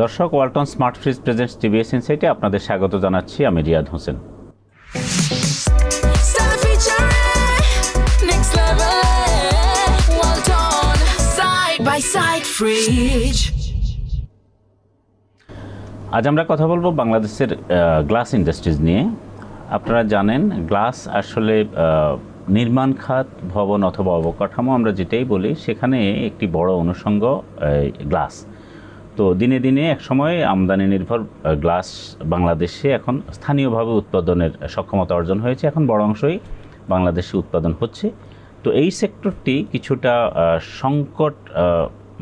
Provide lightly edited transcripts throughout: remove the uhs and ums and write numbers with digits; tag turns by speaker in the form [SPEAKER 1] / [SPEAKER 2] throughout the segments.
[SPEAKER 1] দর্শক, Walton smart fridge presents TVS ইনসাইটে আপনাদের স্বাগত জানাচ্ছি। আমি রিয়াদ হোসেন। আজ আমরা কথা বলবো বাংলাদেশের গ্লাস ইন্ডাস্ট্রিজ নিয়ে। আপনারা জানেন, গ্লাস আসলে নির্মাণ খাত, ভবন অথবা অবকাঠামো আমরা যেটাই বলি, সেখানে একটি বড় অনুষঙ্গ গ্লাস। তো দিনে দিনে একসময় আমদানি নির্ভর গ্লাস বাংলাদেশে এখন স্থানীয়ভাবে উৎপাদনের সক্ষমতা অর্জন হয়েছে। এখন বড় অংশই বাংলাদেশে উৎপাদন হচ্ছে। তো এই সেক্টরটি কিছুটা সংকট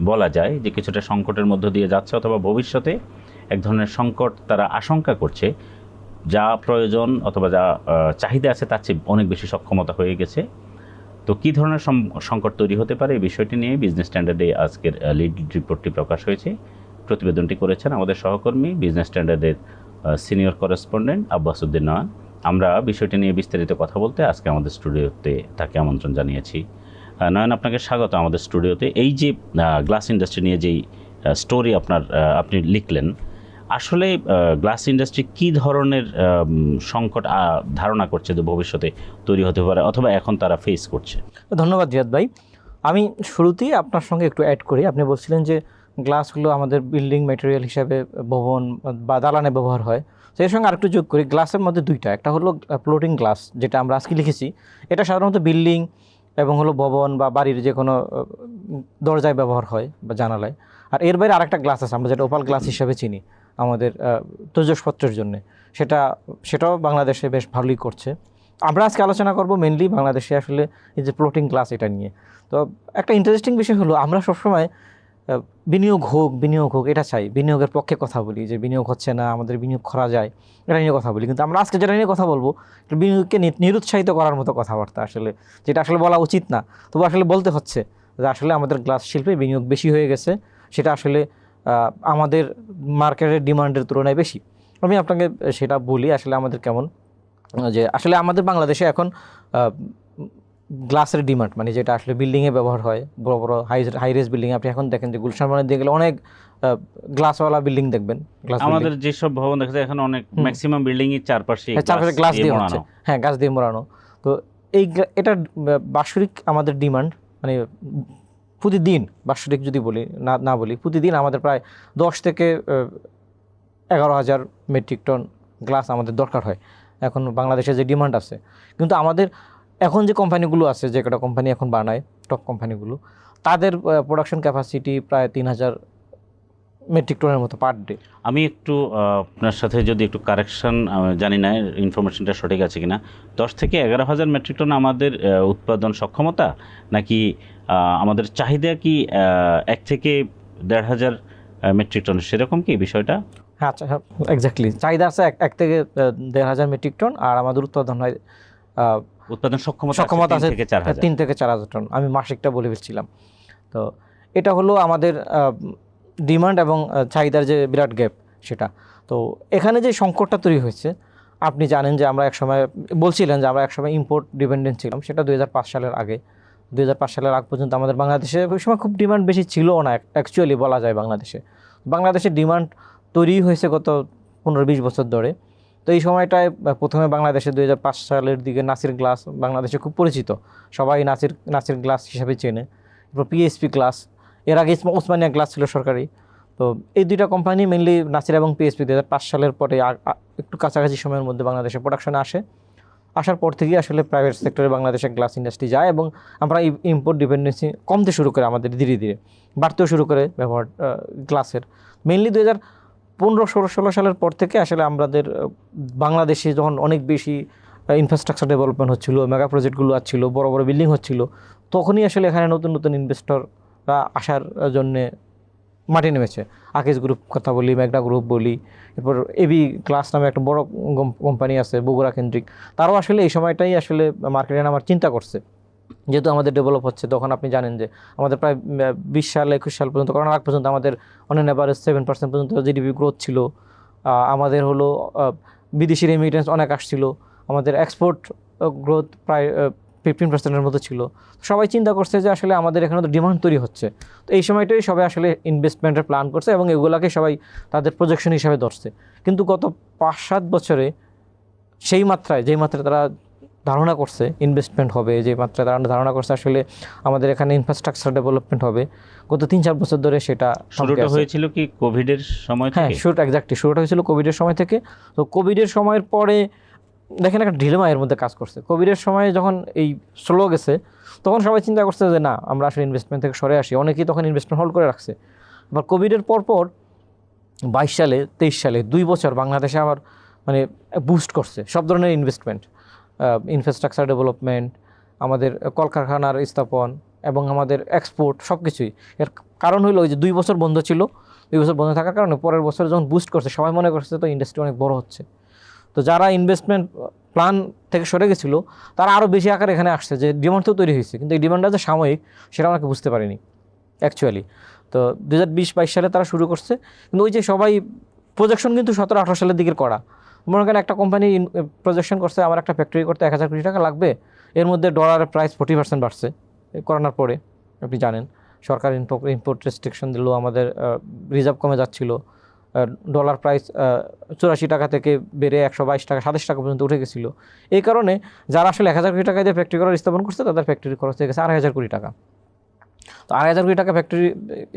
[SPEAKER 1] বলা যায়, যে কিছুটা সংকটের মধ্য দিয়ে যাচ্ছে, অথবা ভবিষ্যতে এক ধরনের সংকট তারা আশঙ্কা করছে। যা প্রয়োজন অথবা যা চাহিদা আছে তার চেয়ে অনেক বেশি সক্ষমতা হয়ে গেছে। তো কী ধরনের সংকট তৈরি হতে পারে, এই বিষয়টি নিয়ে বিজনেস স্ট্যান্ডার্ডে আজকের লিড রিপোর্টটি প্রকাশ হয়েছে। প্রতিবেদনটি করেছেন আমাদের সহকর্মী, বিজনেস স্ট্যান্ডার্ডের সিনিয়র করেসপন্ডেন্ট আব্বাস উদ্দিন নয়ন। আমরা বিষয়টি নিয়ে বিস্তারিত কথা বলতে আজকে আমাদের স্টুডিওতে তাকে আমন্ত্রণ জানিয়েছি। নয়ন, আপনাকে স্বাগত আমাদের স্টুডিওতে। এই যে গ্লাস ইন্ডাস্ট্রি নিয়ে যেই স্টোরি আপনি লিখলেন, আসলে গ্লাস ইন্ডাস্ট্রি কী ধরনের সংকট ধারণা করছে যে ভবিষ্যতে তৈরি হতে পারে, অথবা এখন তারা ফেস করছে?
[SPEAKER 2] ধন্যবাদ জিয়াদ ভাই। আমি শুরুতেই আপনার সঙ্গে একটু অ্যাড করি। আপনি বলছিলেন যে গ্লাসগুলো আমাদের বিল্ডিং ম্যাটেরিয়াল হিসাবে ভবন বা দালানে ব্যবহার হয়। তো এর সঙ্গে আরেকটু যোগ করি, গ্লাসের মধ্যে দুইটা, একটা হলো ফ্লোটিং গ্লাস, যেটা আমরা আজকে লিখেছি। এটা সাধারণত বিল্ডিং এবং হলো ভবন বা বাড়ির যে কোনো দরজায় ব্যবহার হয় বা জানালায়। আর এর বাইরে আরেকটা গ্লাস আছে, আমরা যেটা ওপাল গ্লাস হিসাবে চিনি আমাদের তৈজসপত্রের জন্যে। সেটাও বাংলাদেশে বেশ ভালোই করছে। আমরা আজকে আলোচনা করব মেনলি বাংলাদেশে আসলে এই যে ফ্লোটিং গ্লাস, এটা নিয়ে। তো একটা ইন্টারেস্টিং বিষয় হলো, আমরা সবসময় বিনিয়োগ হোক এটা চাই, বিনিয়োগের পক্ষে কথা বলি, যে বিনিয়োগ হচ্ছে না, আমাদের বিনিয়োগ করা যায়, এটা নিয়ে কথা বলি। কিন্তু আমরা আজকে যেটা নিয়ে কথা বলবো, বিনিয়োগকে নিরুৎসাহিত করার মতো কথাবার্তা আসলে, যেটা আসলে বলা উচিত না, তবু আসলে বলতে হচ্ছে যে আসলে আমাদের গ্লাস শিল্পে বিনিয়োগ বেশি হয়ে গেছে। সেটা আসলে আমাদের মার্কেটের ডিমান্ডের তুলনায় বেশি। আমি আপনাকে সেটা বলি আসলে আমাদের কেমন, যে আসলে আমাদের বাংলাদেশে এখন গ্লাসের ডিমান্ড, মানে যেটা আসলে বিল্ডিংয়ে ব্যবহার হয়, বড় বড় হাই রেজ বিল্ডিং। আপনি এখন দেখেন যে গুলশান মানে দিয়ে গেলে অনেক গ্লাসওয়ালা বিল্ডিং দেখবেন।
[SPEAKER 1] আমাদের যেসব ভবন দেখা যায় এখন অনেক ম্যাক্সিমাম বিল্ডিংই চারপাশে
[SPEAKER 2] গ্লাস দিয়ে হচ্ছে, হ্যাঁ, গাছ দিয়ে মোড়ানো। তো এটা বাৎসরিক আমাদের ডিমান্ড, মানে প্রতিদিন বাৎসরিক যদি বলি না বলি, প্রতিদিন আমাদের প্রায় 10 থেকে 11,000 মেট্রিক টন গ্লাস আমাদের দরকার হয় এখন বাংলাদেশে যে ডিমান্ড আছে। কিন্তু আমাদের এখন যে কোম্পানিগুলো আছে, যে কটা কোম্পানি এখন বানায়, টপ কোম্পানিগুলো, তাদের প্রোডাকশন ক্যাপাসিটি প্রায় 3,000 মেট্রিক টনের মতো পার ডে।
[SPEAKER 1] আমি একটু আপনার সাথে যদি একটু কারেকশন, জানি না ইনফরমেশনটা সঠিক আছে কিনা, 10 থেকে 11,000 মেট্রিক টন আমাদের উৎপাদন সক্ষমতা, নাকি আমাদের চাহিদা কি 1 থেকে 1,500 মেট্রিক টন, সেরকম কি বিষয়টা?
[SPEAKER 2] হ্যাঁ, আচ্ছা, হ্যাঁ, এক্স্যাক্টলি। চাহিদা আছে 1 থেকে 1,500 মেট্রিক টন, আর আমাদের উৎপাদন হয়
[SPEAKER 1] উৎপাদন সক্ষমতা আছে
[SPEAKER 2] 3 থেকে 4,000 টন। আমি মাসিকটা বলে ফেলছিলাম। তো এটা হলো আমাদের ডিমান্ড এবং চাহিদার যে বিরাট গ্যাপ, সেটা। তো এখানে যে সংকটটা তৈরি হয়েছে, আপনি জানেন যে আমরা একসময় বলছিলেন যে আমরা একসময় ইম্পোর্ট ডিপেন্ডেন্ট ছিলাম। সেটা 2005 সালের আগে। 2005 সালের আগ পর্যন্ত আমাদের বাংলাদেশে ওই সময় খুব ডিমান্ড বেশি ছিল না, অ্যাকচুয়ালি বলা যায়। বাংলাদেশের ডিমান্ড তৈরি হয়েছে গত 15-20 বছর ধরে। তো এই সময়টায় প্রথমে বাংলাদেশে 2005 সালের দিকে নাসির গ্লাস বাংলাদেশে খুব পরিচিত, সবাই নাসির গ্লাস হিসাবে চেনে। এরপর পিএসপি গ্লাস, এর আগে ওসমানিয়া গ্লাস ছিল সরকারি। তো এই দুইটা কোম্পানি মেনলি, নাসির এবং পিএসপি, 2005 সালের পরে একটু কাছাকাছি সময়ের মধ্যে বাংলাদেশে প্রোডাকশনে আসার পর থেকেই আসলে প্রাইভেট সেক্টরে বাংলাদেশের গ্লাস ইন্ডাস্ট্রি যায়, এবং আমরা ইম্পোর্ট ডিপেন্ডেন্সি কমতে শুরু করে, আমাদের ধীরে ধীরে বাড়তেও শুরু করে ব্যবহার গ্লাসের। মেনলি 2015-16 সালের পর থেকে আসলে আমাদের বাংলাদেশে যখন অনেক বেশি ইনফ্রাস্ট্রাকচার ডেভেলপমেন্ট হচ্ছিল, মেগা প্রজেক্টগুলো আসছিল, বড় বড় বিল্ডিং হচ্ছিল, তখনই আসলে এখানে নতুন নতুন ইনভেস্টররা আসার জন্যে মাটি নেমেছে। আকিজ গ্রুপ কথা বলি, ম্যাগনা গ্রুপ বলি, এরপর এবি গ্লাস নামে একটা বড় কোম্পানি আছে বগুড়া কেন্দ্রিক, তারাও আসলে এই সময়টাই আসলে মার্কেটে নামার চিন্তা করছে। যেহেতু আমাদের ডেভেলপ হচ্ছে, তখন আপনি জানেন যে আমাদের প্রায় 20 সাল 21 সাল পর্যন্ত, করোনার আগ পর্যন্ত আমাদের অন অ্যান অ্যাভারেজ 7% পর্যন্ত জিডিপি গ্রোথ ছিল। আমাদের বিদেশি রেমিটেন্স অনেক আসছিল, আমাদের এক্সপোর্ট গ্রোথ প্রায় 15%-এর মতো ছিল। সবাই চিন্তা করছে যে আসলে আমাদের এখানে তো ডিমান্ড তৈরি হচ্ছে, তো এই সময়টাই সবাই আসলে ইনভেস্টমেন্টের প্ল্যান করছে এবং এগুলাকে সবাই তাদের প্রজেকশন হিসাবে ধরছে। কিন্তু গত 5-7 বছরে সেই মাত্রায়, যেই মাত্রায় তারা ধারণা করছে ইনভেস্টমেন্ট হবে, যে মাত্রায় তারা ধারণা করছে আসলে আমাদের এখানে ইনফ্রাস্ট্রাকচার ডেভেলপমেন্ট হবে, গত 3-4 বছর ধরে সেটা
[SPEAKER 1] শুরুটা হয়েছিল কি কোভিডের সময়
[SPEAKER 2] হ্যাঁ,
[SPEAKER 1] থেকে?
[SPEAKER 2] শুরুটা হয়েছিল কোভিডের সময় থেকে। তো কোভিডের সময়ের পরে দেখেন একটা ডিলেমা এর মধ্যে কাজ করছে। কোভিডের সময় যখন এই স্লো গেছে, তখন সবাই চিন্তা করছে যে না, আমরা আসলে ইনভেস্টমেন্ট থেকে সরে আসি, অনেকেই তখন ইনভেস্টমেন্ট হোল্ড করে রাখছে। আবার কোভিডের পরপর 22 সালে 23 সালে 2 বছর বাংলাদেশে আবার মানে বুস্ট করছে সব ধরনের ইনভেস্টমেন্ট, ইনফ্রাস্ট্রাকচার ডেভেলপমেন্ট, আমাদের কলকারখানার স্থাপন এবং আমাদের এক্সপোর্ট সব কিছুই। এর কারণ হলো ওই যে 2 বছর বন্ধ ছিল, 2 বছর বন্ধ থাকার কারণে পরের বছর যখন বুস্ট করছে সবাই মনে করছে তো ইন্ডাস্ট্রি অনেক বড় হচ্ছে। তো যারা ইনভেস্টমেন্ট প্ল্যান থেকে সরে গেছিলো তারা আরও বেশি আকারে এখানে আসছে, যে ডিমান্ড তো তৈরি হয়েছে, কিন্তু এই ডিমান্ডটা যে সাময়িক সেটা আমাকে বুঝতে পারিনি অ্যাকচুয়ালি। তো 2020-22 সালে তারা শুরু করছে, কিন্তু ওই যে সবাই প্রজেকশন কিন্তু 17-18 সালের দিকের করা। মনে করেন একটা কোম্পানি প্রজেকশন করছে আমার একটা ফ্যাক্টরি করতে 1000 কোটি টাকা লাগবে, এর মধ্যে ডলারের প্রাইস 40% বাড়ছে করোনার পরে। আপনি জানেন সরকার ইম্পোর্ট রেস্ট্রিকশন দিল, আমাদের রিজার্ভ কমে যাচ্ছিলো, ডলার প্রাইস 84 টাকা থেকে বেড়ে 122 টাকা 27 টাকা পর্যন্ত উঠে গেছিলো। এই কারণে যারা আসলে 1000 কোটি টাকা দিয়ে ফ্যাক্টরি করার স্থাপন করছে তাদের ফ্যাক্টরি খরচ হয়ে গেছে 2500 কোটি টাকা। তো 2500 কোটি টাকা ফ্যাক্টরি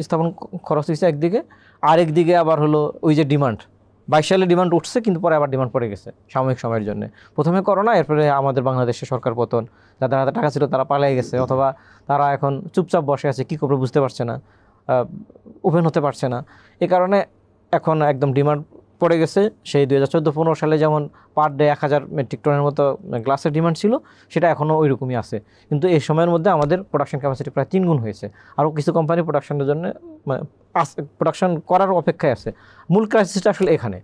[SPEAKER 2] স্থাপন খরচ হয়েছে একদিকে, আর একদিকে আবার হলো ওই যে ডিমান্ড 22 সালে ডিমান্ড উঠছে, কিন্তু পরে আবার ডিমান্ড পড়ে গেছে সাময়িক সময়ের জন্য। প্রথমে করোনা, এরপরে আমাদের বাংলাদেশে সরকার পতন, যাদের হাতে টাকা ছিল তারা পালিয়ে গেছে, অথবা তারা এখন চুপচাপ বসে আছে, কী করবে বুঝতে পারছে না, ওপেন হতে পারছে না। এই কারণে এখন একদম ডিমান্ড পড়ে গেছে। সেই 2014-15 সালে যেমন পার ডে 1000 মেট্রিক টনের মতো গ্লাসের ডিমান্ড ছিল, সেটা এখনও ওই রকমই আছে। কিন্তু এই সময়ের মধ্যে আমাদের প্রোডাকশন ক্যাপাসিটি প্রায় 3 গুণ হয়েছে। আরও কিছু কোম্পানি প্রোডাকশনের জন্য প্রোডাকশন করার অপেক্ষায় আছে। মূল ক্রাইসিসটা আসলে এখানে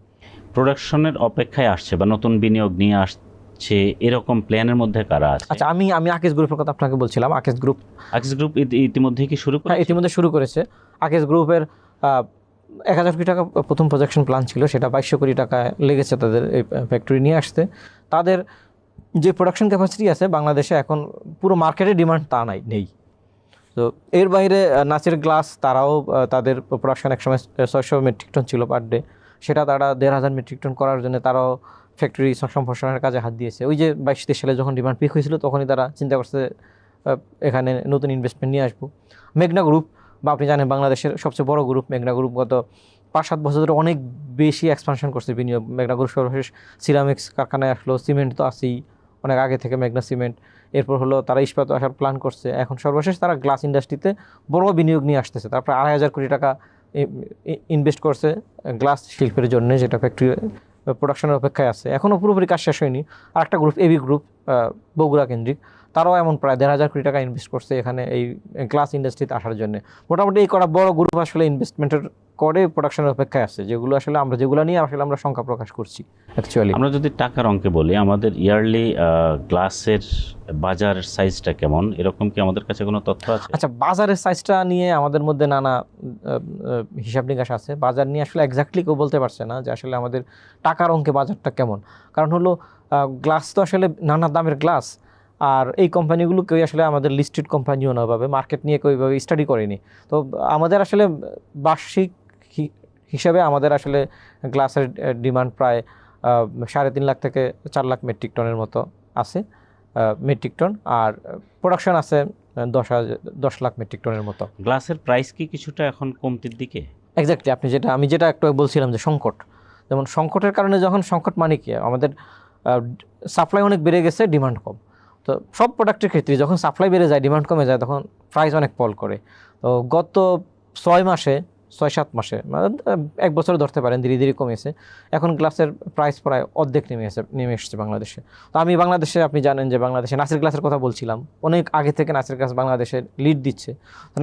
[SPEAKER 1] প্রোডাকশনের অপেক্ষায় আসছে বা নতুন বিনিয়োগ নিয়ে আসছে, এরকম প্ল্যানের মধ্যে কারা আছে?
[SPEAKER 2] আচ্ছা, আমি আকেশ গ্রুপের কথা আপনাকে বলছিলাম। আকেশ গ্রুপ
[SPEAKER 1] ইতিমধ্যে কি শুরু করেছে?
[SPEAKER 2] হ্যাঁ, ইতিমধ্যে শুরু করেছে। আকেশ গ্রুপের 1000 কোটি টাকা প্রথম প্রজেকশন প্ল্যান ছিল, সেটা 2200 কোটি টাকা লেগেছে তাদের এই ফ্যাক্টরি নিয়ে আসতে। তাদের যে প্রোডাকশন ক্যাপাসিটি আছে বাংলাদেশে এখন পুরো মার্কেটে ডিমান্ড তা নেই। তো এর বাইরে নাসির গ্লাস, তারাও তাদের প্রোডাকশন একসময় 600 মেট্রিক টন ছিল পার ডে, সেটা তারা 1500 মেট্রিক টন করার জন্য তারাও ফ্যাক্টরি সম্প্রসারণের কাজে হাত দিয়েছে। ওই যে 22-23 সালে যখন ডিমান্ড পিক হয়েছিল তখনই তারা চিন্তা করছে এখানে নতুন ইনভেস্টমেন্ট নিয়ে আসবো। মেঘনা গ্রুপ, বা আপনি জানেন বাংলাদেশের সবচেয়ে বড় গ্রুপ মেঘনা গ্রুপ, গত 5-7 বছর ধরে অনেক বেশি এক্সপানশন করছে বিনিয়োগ। মেঘনা গ্রুপ সর্বশেষ সিরামিক্স কারখানায় আসলো, সিমেন্ট তো আছেই অনেক আগে থেকে মেঘনা সিমেন্ট, এরপর হলো তারা ইস্পাত আসার প্ল্যান করছে, এখন সর্বশেষ তারা গ্লাস ইন্ডাস্ট্রিতে বড় বিনিয়োগ নিয়ে আসতেছে। তারপরে 2500 কোটি টাকা ইনভেস্ট করছে গ্লাস শিল্পের জন্য, যেটা ফ্যাক্টরি প্রোডাকশনের অপেক্ষায় আছে, এখনও পুরোপুরি কাজ শেষ হয়নি। আর একটা গ্রুপ এবি গ্রুপ, বগুড়া কেন্দ্রিক, তারাও এমন প্রায় 1500 কোটি টাকা ইনভেস্ট করছে এখানে এই গ্লাস ইন্ডাস্ট্রিতে আসার জন্য। মোটামুটি এই করা বড় গ্রুপ আসলে ইনভেস্টমেন্টের করে প্রোডাকশনের অপেক্ষায় আছে, যেগুলো আসলে যেগুলো নিয়ে আসলে আমরা সংখ্যা প্রকাশ করছি অ্যাকচুয়ালি।
[SPEAKER 1] আমরা যদি টাকার অঙ্কে বলি, আমাদের ইয়ারলি গ্লাসের বাজার সাইজটা কেমন, এরকম কি আমাদের কাছে কোনো তথ্য আছে?
[SPEAKER 2] আচ্ছা, বাজারের সাইজটা নিয়ে আমাদের মধ্যে নানা হিসাব নিকাশ আছে। বাজার নিয়ে আসলে এক্স্যাক্টলি কেউ বলতে পারছে না যে আসলে আমাদের টাকার অঙ্কে বাজারটা কেমন। কারণ হলো গ্লাস তো আসলে নানা দামের গ্লাস, আর এই কোম্পানিগুলো কেউ আসলে আমাদের লিস্টেড কোম্পানিও না, ভাবে মার্কেট নিয়ে কেউ এইভাবে স্টাডি করেনি। তো আমাদের আসলে বার্ষিক হিসাবে আমাদের আসলে গ্লাসের ডিমান্ড প্রায় 3.5 লাখ থেকে 4 লাখ মেট্রিক টনের মতো আছে মেট্রিক টন, আর প্রোডাকশন আছে 10 লাখ মেট্রিক টনের মতো।
[SPEAKER 1] গ্লাসের প্রাইস কি কিছুটা এখন কমতির দিকে?
[SPEAKER 2] এক্স্যাক্টলি আমি যেটা একটু বলছিলাম যে সংকট, যেমন সংকটের কারণে যখন সংকট মানে কি, আমাদের সাপ্লাই অনেক বেড়ে গেছে, ডিমান্ড কম। তো সব প্রোডাক্টের ক্ষেত্রে যখন সাপ্লাই বেড়ে যায়, ডিমান্ড কমে যায়, তখন প্রাইস অনেক ফল করে। তো গত 6-7 মাসে মানে 1 বছর ধরতে পারেন, ধীরে ধীরে কমেছে। এখন গ্লাসের প্রাইস প্রায় অর্ধেক নেমে এসেছে বাংলাদেশে। তো আমি বাংলাদেশে, আপনি জানেন যে বাংলাদেশে নাসির গ্লাসের কথা বলছিলাম, অনেক আগে থেকে নাসির গ্লাস বাংলাদেশে লিড দিচ্ছে। তো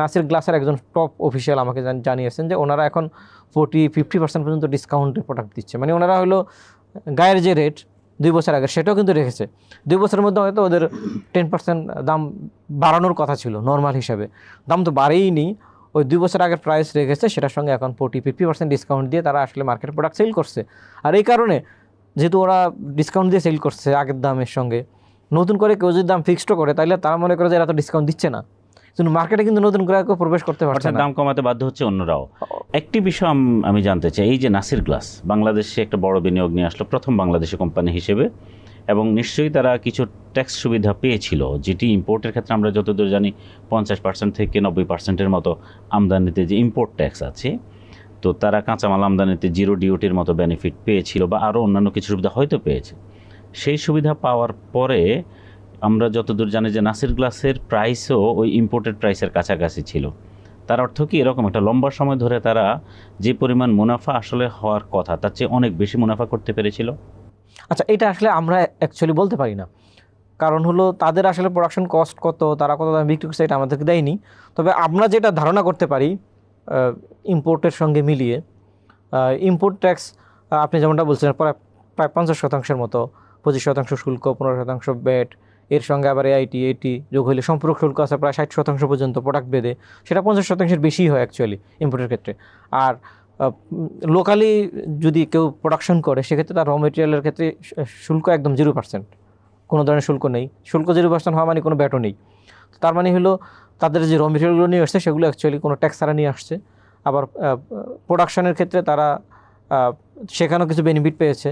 [SPEAKER 2] নাসির গ্লাসের একজন টপ অফিসিয়াল আমাকে জানিয়েছেন যে ওনারা এখন 40-50% পর্যন্ত ডিসকাউন্টে প্রোডাক্ট দিচ্ছে। মানে ওনারা হলো গায়ের যে রেট 2 বছর আগে সেটাও কিন্তু রেখেছে। 2 বছরের মধ্যে হয়তো ওদের 10% দাম বাড়ানোর কথা ছিল নর্মাল হিসাবে, দাম তো বাড়েইনি। ওই 2 বছর আগের প্রাইস রেখেছে, সেটার সঙ্গে এখন 40-50% ডিসকাউন্ট দিয়ে তারা আসলে মার্কেট প্রোডাক্ট সেল করছে। আর এই কারণে যেহেতু ওরা ডিসকাউন্ট দিয়ে সেল করছে আগের দামের সঙ্গে, নতুন করে কেউ যদি দাম ফিক্সড করে তাহলে তারা মনে করে যে এরা তো ডিসকাউন্ট দিচ্ছে না, কিন্তু মার্কেটে কিন্তু নতুন করে কেউ প্রবেশ করতে পারছে
[SPEAKER 1] অর্থাৎ
[SPEAKER 2] না।
[SPEAKER 1] দাম কমাতে বাধ্য হচ্ছে অন্যরাও। একটি বিষয় আমি জানতে চাই, এই যে নাসির গ্লাস বাংলাদেশে একটা বড় বিনিয়োগ নিয়ে আসলো প্রথম বাংলাদেশি কোম্পানি হিসেবে, এবং নিশ্চয়ই তারা কিছু ট্যাক্স সুবিধা পেয়েছিল, যেটি ইম্পোর্টের ক্ষেত্রে আমরা যতদূর জানি 50% থেকে 90%-এর মতো আমদানিতে যে ইম্পোর্ট ট্যাক্স আছে, তো তারা কাঁচামাল আমদানিতে জিরো ডিউটির মতো বেনিফিট পেয়েছিল বা আরও অন্যান্য কিছু সুবিধা হয়তো পেয়েছে। সেই সুবিধা পাওয়ার পরে আমরা যতদূর জানি যে নাসির গ্লাসের প্রাইসও ওই ইম্পোর্টেড প্রাইসের কাছাকাছি ছিল। তার অর্থ কি এরকম একটা লম্বা সময় ধরে তারা যে পরিমাণ মুনাফা আসলে হওয়ার কথা তার চেয়ে অনেক বেশি মুনাফা করতে পেরেছিল?
[SPEAKER 2] আচ্ছা, এটা আসলে আমরা অ্যাকচুয়ালি বলতে পারি না, কারণ হলো তাদের আসলে প্রোডাকশন কস্ট কত, তারা কত দামে বিক্রি করছে এটা আমাদেরকে দেয়নি। তবে আমরা যেটা ধারণা করতে পারি ইম্পোর্টের সঙ্গে মিলিয়ে, ইম্পোর্ট ট্যাক্স আপনি যেমনটা বলছেন প্রায় 50% মতো, 25% শুল্ক, 15% ব্যাট, এর সঙ্গে আবার এটি যোগ হলে সম্পূরক শুল্ক আছে প্রায় 60% পর্যন্ত প্রোডাক্ট বেঁধে, সেটা 50%-এর বেশি হয় অ্যাকচুয়ালি ইম্পোর্টের ক্ষেত্রে। আর লোকালি যদি কেউ প্রোডাকশন করে সেক্ষেত্রে তার র মেটেরিয়ালের ক্ষেত্রে শুল্ক একদম 0%, কোনো ধরনের শুল্ক নেই। শুল্ক 0% হওয়া মানে কোনো ব্যাটও নেই। তার মানে হলো তাদের যে র মেটেরিয়ালগুলো নিয়ে আসছে সেগুলো অ্যাকচুয়ালি কোনো ট্যাক্স ছাড়া নিয়ে আসছে। আবার প্রোডাকশনের ক্ষেত্রে তারা সেখানেও কিছু বেনিফিট পেয়েছে,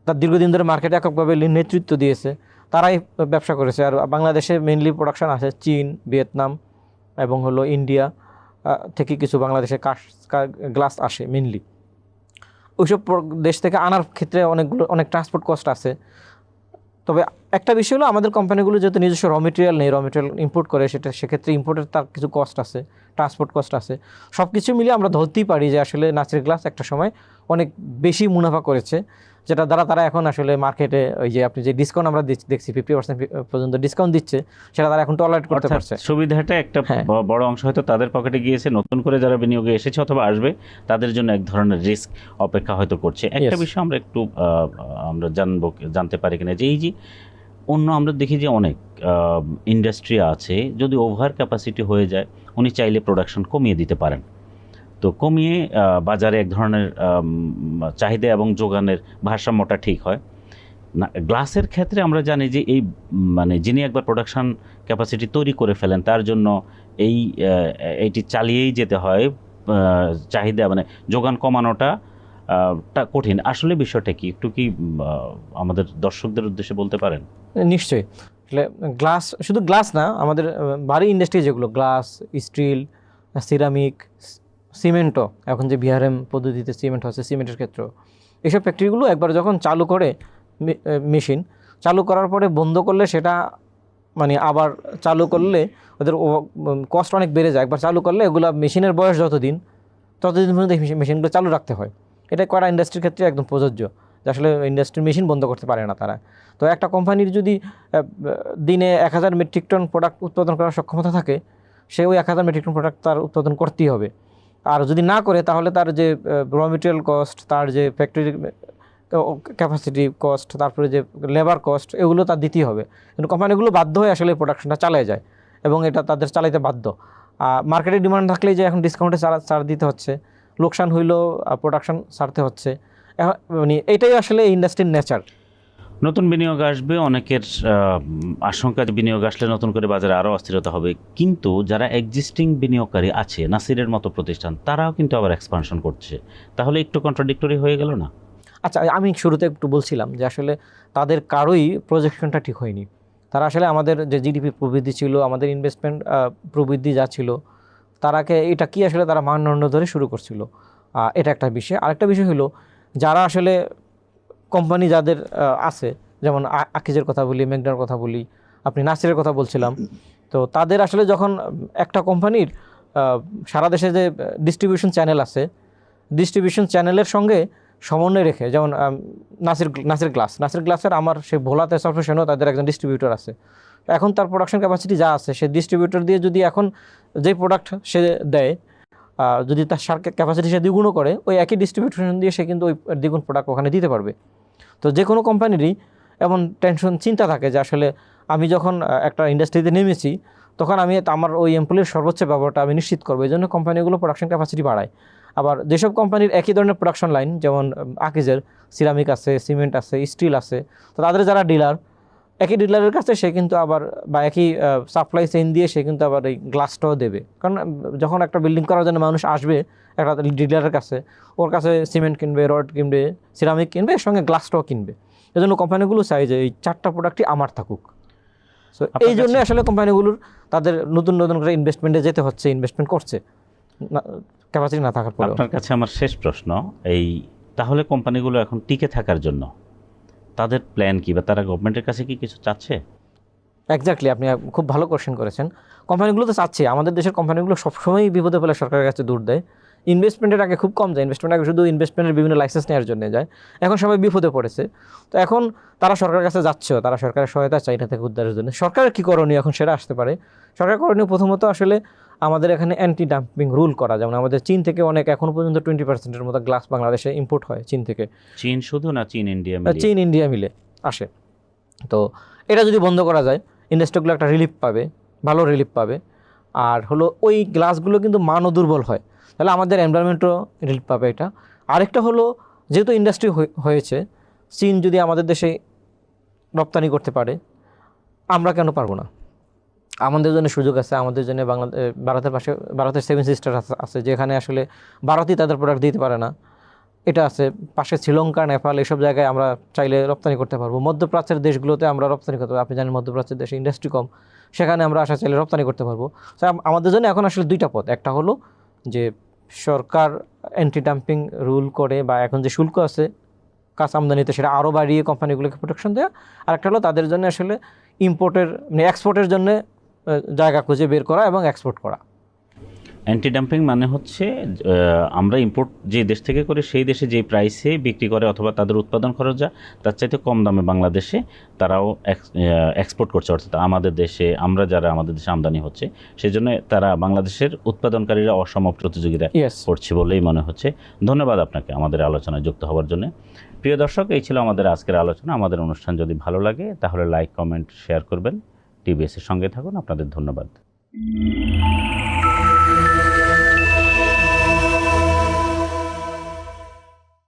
[SPEAKER 2] তার দীর্ঘদিন ধরে মার্কেটে এককভাবে নেতৃত্ব দিয়েছে, তারাই ব্যবসা করেছে। আর বাংলাদেশে মেইনলি প্রোডাকশন আছে চীন, ভিয়েতনাম এবং হলো ইন্ডিয়া থেকে কিছু বাংলাদেশে গ্লাস আসে মেইনলি। ওইসব দেশ থেকে আনার ক্ষেত্রে অনেক ট্রান্সপোর্ট কস্ট আছে। তবে একটা বিষয় হলো আমাদের কোম্পানিগুলো যেহেতু নিজস্ব র মেটেরিয়াল নেই, র মেটেরিয়াল ইম্পোর্ট করে, সেক্ষেত্রে ইম্পোর্টের তার কিছু কস্ট আছে, ট্রান্সপোর্ট কস্ট আছে। সব কিছু মিলিয়ে আমরা ধরতেই পারি যে আসলে নাসির গ্লাস একটা সময় অনেক বেশি মুনাফা করেছে, যেটা দ্বারা তারা এখন আসলে মার্কেটে ওই যে আপনি যে ডিসকাউন্ট আমরা দেখছি 50% পর্যন্ত ডিসকাউন্ট দিচ্ছে, সেটা তারা এখন টলারেট করতে পারছে।
[SPEAKER 1] সুবিধাটা একটা বড় অংশ হয়তো তাদের পকেটে গিয়েছে, নতুন করে যারা বিনিয়োগে এসেছে অথবা আসবে তাদের জন্য এক ধরনের রিস্ক অপেক্ষা হয়তো করছে। একটা বিষয় আমরা একটু আমরা জানতে পারি কিনা যে এই যে অন্য আমরা দেখি যে অনেক ইন্ডাস্ট্রি আছে, যদি ওভার ক্যাপাসিটি হয়ে যায় উনি চাইলে প্রোডাকশন কমিয়ে দিতে পারেন, তো কমিয়ে বাজারে এক ধরনের চাহিদা এবং যোগানের ভারসাম্যটা ঠিক হয় না। গ্লাসের ক্ষেত্রে আমরা জানি যে এই মানে যিনি একবার প্রোডাকশন ক্যাপাসিটি তৈরি করে ফেলেন তার জন্য এইটি চালিয়েই যেতে হয়, চাহিদা মানে যোগান কমানোটা কঠিন। আসলে বিষয়টা কি একটু কি আমাদের দর্শকদের উদ্দেশ্যে বলতে পারেন?
[SPEAKER 2] নিশ্চয়ই। আসলে গ্লাস, শুধু গ্লাস না, আমাদের ভারী ইন্ডাস্ট্রি যেগুলো গ্লাস, স্টিল, সিরামিক, সিমেন্টও, এখন যে বিআরএম পদ্ধতিতে সিমেন্ট হচ্ছে সিমেন্টের ক্ষেত্রেও, এইসব ফ্যাক্টরিগুলো একবার যখন চালু করে মেশিন চালু করার পরে বন্ধ করলে সেটা মানে আবার চালু করলে ওদের কস্ট অনেক বেড়ে যায়। একবার চালু করলে এগুলো মেশিনের বয়স ততদিন পর্যন্ত মেশিনগুলো চালু রাখতে হয়। এটা করা ইন্ডাস্ট্রির ক্ষেত্রে একদম প্রযোজ্য, যে আসলে ইন্ডাস্ট্রির মেশিন বন্ধ করতে পারে না তারা। তো একটা কোম্পানির যদি দিনে 1000 মেট্রিক টন প্রোডাক্ট উৎপাদন করার সক্ষমতা থাকে, সে ওই 1000 মেট্রিক টন প্রোডাক্ট তার উৎপাদন করতেই হবে। আর যদি না করে তাহলে তার যে র মেটেরিয়াল কস্ট, তার যে ফ্যাক্টরি ক্যাপাসিটি কস্ট, তারপরে যে লেবার কস্ট, এগুলো তার দিতেই হবে। কিন্তু কোম্পানিগুলো বাধ্য হয়ে আসলে প্রোডাকশনটা চালিয়ে যায় এবং এটা তাদের চালাইতে বাধ্য। মার্কেটে ডিমান্ড থাকলেই যে এখন ডিসকাউন্টে ছাড় দিতে হচ্ছে, লোকসান হইলেও প্রোডাকশন ছাড়তে হচ্ছে, মানে এটাই আসলে ইন্ডাস্ট্রির নেচার।
[SPEAKER 1] নতুন বিনিয়োগ আসবে, অনেকের আশঙ্কা যে বিনিয়োগ আসলে নতুন করে বাজারে আরও অস্থিরতা হবে, কিন্তু যারা এক্সিস্টিং বিনিয়োগকারী আছে নাসিরের মতো প্রতিষ্ঠান তারাও কিন্তু আবার এক্সপানশন করছে, তাহলে একটু কন্ট্রাডিক্টরি হয়ে গেল না?
[SPEAKER 2] আচ্ছা, আমি শুরুতে একটু বলছিলাম যে আসলে তাদের কারোই প্রজেকশনটা ঠিক হয়নি। তারা আসলে আমাদের যে জিডিপি প্রবৃদ্ধি ছিল, আমাদের ইনভেস্টমেন্ট প্রবৃদ্ধি যা ছিল, তারাকে এটা কি আসলে তারা মানদণ্ড ধরে শুরু করছিল, এটা একটা বিষয়। আরেকটা বিষয় হলো যারা আসলে কোম্পানি যাদের আছে, যেমন আকিজের কথা বলি, মেঘনার কথা বলি, আপনি নাসিরের কথা বলছিলাম, তো তাদের আসলে যখন একটা কোম্পানির সারা দেশে যে ডিস্ট্রিবিউশন চ্যানেল আছে, ডিস্ট্রিবিউশন চ্যানেলের সঙ্গে সমন্বয় রেখে, যেমন নাসির গ্লাসের আমার সে ভোলাতে সবসময় তাদের একজন ডিস্ট্রিবিউটর আছে। এখন তার প্রোডাকশন ক্যাপাসিটি যা আছে, সে ডিস্ট্রিবিউটর দিয়ে যদি এখন যে প্রোডাক্ট সে দেয়, যদি তার ক্যাপাসিটি সে দ্বিগুণও করে, ওই একই ডিস্ট্রিবিউশন দিয়ে সে কিন্তু ওই দ্বিগুণ প্রোডাক্ট ওখানে দিতে পারবে। তো যে কোনো কোম্পানিরই এমন চিন্তা থাকে যে আসলে আমি যখন একটা ইন্ডাস্ট্রিতে নেমেছি তখন আমি আমার ওই এমপ্লয়ির সর্বোচ্চ ব্যবহারটা আমি নিশ্চিত করবো, এই জন্য কোম্পানিগুলো প্রোডাকশন ক্যাপাসিটি বাড়ায়। আবার যেসব কোম্পানির একই ধরনের প্রোডাকশন লাইন, যেমন আকিজের সিরামিক আছে, সিমেন্ট আছে, স্টিল আছে, তো তাদের যারা ডিলার একই ডিলারের কাছে সে কিন্তু আবার বা একই সাপ্লাই চেইন দিয়ে সে কিন্তু আবার এই গ্লাসটাও দেবে। কারণ যখন একটা বিল্ডিং করার জন্য মানুষ আসবে একটা ডিলারের কাছে, ওর কাছে সিমেন্ট কিনবে, রড কিনবে, সিরামিক কিনবে, এর সঙ্গে গ্লাসটাও কিনবে। এই জন্য কোম্পানিগুলো চাই যে এই 4টা প্রোডাক্টই আমার থাকুক। সো এই জন্য আসলে কোম্পানিগুলোর তাদের নতুন নতুন করে ইনভেস্টমেন্টে যেতে হচ্ছে, ইনভেস্টমেন্ট করছে ক্যাপাসিটি না থাকার পরে।
[SPEAKER 1] আপনার কাছে আমার শেষ প্রশ্ন, এই তাহলে কোম্পানিগুলো এখন টিকে থাকার জন্য তাদের প্ল্যান কি, বা তারা গভর্নমেন্টের কাছে কি কিছু চাচ্ছে?
[SPEAKER 2] এক্স্যাক্টলি, আপনি খুব ভালো কোশ্চেন করেছেন। কোম্পানিগুলো তো চাচ্ছে, আমাদের দেশের কোম্পানিগুলো সবসময়ই বিপদে ফেলে সরকারের কাছে দূর দেয়। ইনভেস্টমেন্টের আগে খুব কম যায়, ইনভেস্টমেন্টের আগে শুধু ইনভেস্টমেন্টের বিভিন্ন লাইসেন্স নেওয়ার জন্য যায়। এখন সবাই বিপদে পড়েছে, তো এখন তারা সরকারের কাছে যাচ্ছেও, তারা সরকারের সহায়তা চাই না থেকে উদ্ধারের জন্য। সরকারের কী করণীয় এখন সেটা আসতে পারে। সরকার করণীয় প্রথমত আসলে আমাদের এখানে অ্যান্টি ডাম্পিং রুল করা, যেমন আমাদের চীন থেকে অনেক এখনও পর্যন্ত 20% মতো গ্লাস বাংলাদেশে ইম্পোর্ট হয় চীন থেকে।
[SPEAKER 1] চীন শুধু না, চীন ইন্ডিয়া
[SPEAKER 2] চীন ইন্ডিয়া মিলে আসে। তো এটা যদি বন্ধ করা যায়, ইন্ডাস্ট্রিগুলো একটা রিলিফ পাবে, ভালো রিলিফ পাবে। আর হলো ওই গ্লাসগুলো কিন্তু মানও দুর্বল হয়, তাহলে আমাদের এনভায়রনমেন্টও রিলিফ পাবে এটা। আরেকটা হলো, যেহেতু ইন্ডাস্ট্রি হয়েছে, চীন যদি আমাদের দেশে রপ্তানি করতে পারে, আমরা কেন পারবো না? আমাদের জন্য সুযোগ আছে, আমাদের জন্য ভারতের পাশে ভারতের 7 সিস্টার আছে, যেখানে আসলে ভারতই তাদের প্রোডাক্ট দিতে পারে না, এটা আছে। পাশে শ্রীলঙ্কা, নেপাল, এসব জায়গায় আমরা চাইলে রপ্তানি করতে পারবো। মধ্যপ্রাচ্যের দেশগুলোতে আমরা রপ্তানি করতে পারবো। আপনি জানেন মধ্যপ্রাচ্যের দেশে ইন্ডাস্ট্রি কম, সেখানে আমরা আসা চাইলে রপ্তানি করতে পারবো। তো আমাদের জন্য এখন আসলে 2টা পথ। একটা হলো যে সরকার অ্যান্টি ডাম্পিং রুল করে, বা এখন যে শুল্ক আছে কাঁচা আমদানিতে সেটা আরও বাড়িয়ে কোম্পানিগুলোকে প্রোটেকশন দেওয়া। আর একটা হলো তাদের জন্য আসলে ইম্পোর্টের মানে এক্সপোর্টের জন্য জায়গা খুঁজে বের করা এবং এক্সপোর্ট করা।
[SPEAKER 1] অ্যান্টি ডাম্পিং মানে হচ্ছে আমরা ইম্পোর্ট যে দেশ থেকে করি সেই দেশে যে প্রাইসে বিক্রি করে অথবা তাদের উৎপাদন খরচ যা তার চাইতে কম দামে বাংলাদেশে তারাও এক্সপোর্ট করছে, অর্থাৎ আমাদের দেশে আমরা যারা আমাদের দেশে আমদানি হচ্ছে সেই জন্য তারা বাংলাদেশের উৎপাদনকারীরা অসম প্রতিযোগিতা করছে বলেই মনে হচ্ছে। ধন্যবাদ আপনাকে আমাদের আলোচনায় যুক্ত হওয়ার জন্য। প্রিয় দর্শক, এই ছিল আমাদের আজকের আলোচনা। আমাদের অনুষ্ঠান যদি ভালো লাগে তাহলে লাইক, কমেন্ট, শেয়ার করবেন। টিবিএস এর সঙ্গে থাকুন। আপনাদের ধন্যবাদ।